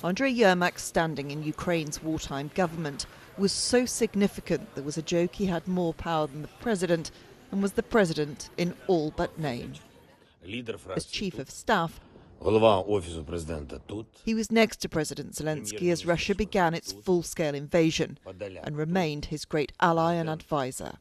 Andriy Yermak's standing in Ukraine's wartime government was so significant there was a joke he had more power than the president and was the president in all but name. As chief of staff, he was next to President Zelenskyy as Russia began its full-scale invasion and remained his great ally and advisor.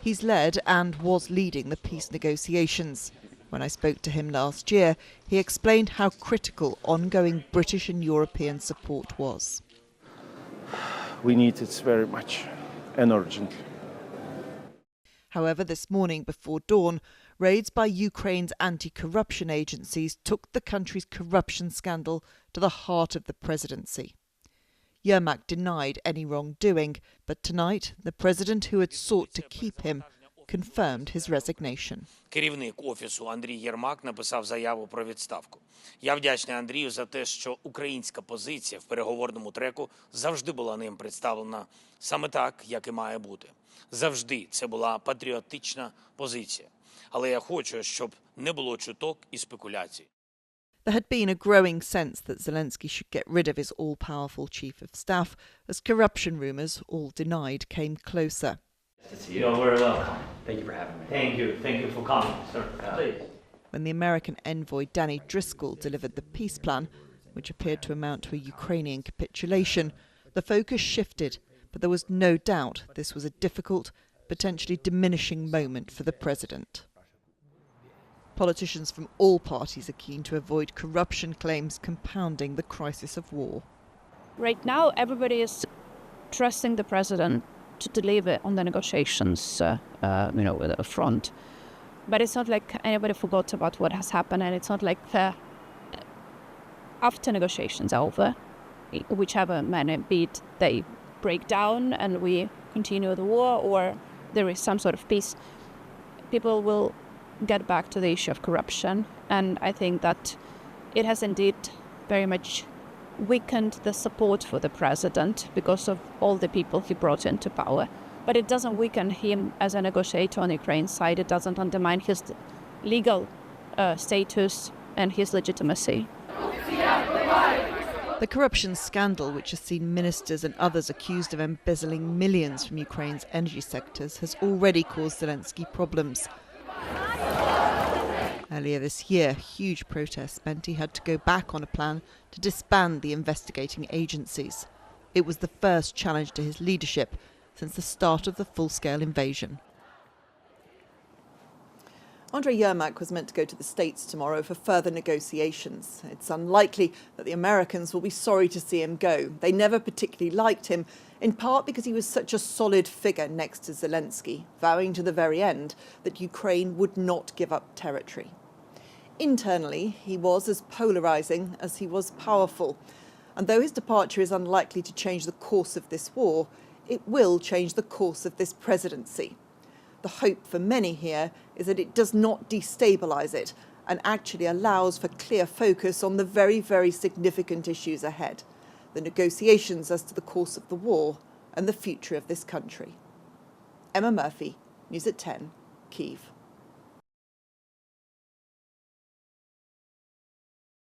He's led and was leading the peace negotiations. When I spoke to him last year, he explained how critical ongoing British and European support was. We need it very much and urgently. However, this morning before dawn, raids by Ukraine's anti-corruption agencies took the country's corruption scandal to the heart of the presidency. Yermak denied any wrongdoing, but tonight the president who had sought to keep him confirmed his resignation. Керівник офісу Андрій Єрмак написав заяву про відставку. Я вдячний Андрію за те, що українська позиція в переговорному треку завжди була ним представлена саме так, як і має бути. Завжди це була патріотична позиція. Але я хочу, щоб не було чуток і спекуляцій. There had been a growing sense that Zelenskyy should get rid of his all-powerful chief of staff as corruption rumours, all denied, came closer. You're very welcome. Thank you for having me. Thank you for coming, sir. Please. When the American envoy Danny Driscoll delivered the peace plan, which appeared to amount to a Ukrainian capitulation, the focus shifted, but there was no doubt this was a difficult, potentially diminishing moment for the president. Politicians from all parties are keen to avoid corruption claims compounding the crisis of war. Right now, everybody is trusting the president to deliver on the negotiations, with the front. But it's not like anybody forgot about what has happened, and it's not like after negotiations are over, whichever manner be it, they break down and we continue the war, or there is some sort of peace, people will get back to the issue of corruption. And I think that it has indeed very much weakened the support for the president because of all the people he brought into power. But it doesn't weaken him as a negotiator on Ukraine's side. It doesn't undermine his legal status and his legitimacy. The corruption scandal, which has seen ministers and others accused of embezzling millions from Ukraine's energy sectors, has already caused Zelenskyy problems. Earlier this year, huge protests meant he had to go back on a plan to disband the investigating agencies. It was the first challenge to his leadership since the start of the full-scale invasion. Andriy Yermak was meant to go to the States tomorrow for further negotiations. It's unlikely that the Americans will be sorry to see him go. They never particularly liked him, in part because he was such a solid figure next to Zelenskyy, vowing to the very end that Ukraine would not give up territory. Internally, he was as polarising as he was powerful. And though his departure is unlikely to change the course of this war, it will change the course of this presidency. The hope for many here is that it does not destabilise it and actually allows for clear focus on the very, very significant issues ahead, the negotiations as to the course of the war and the future of this country. Emma Murphy, News at 10, Kyiv.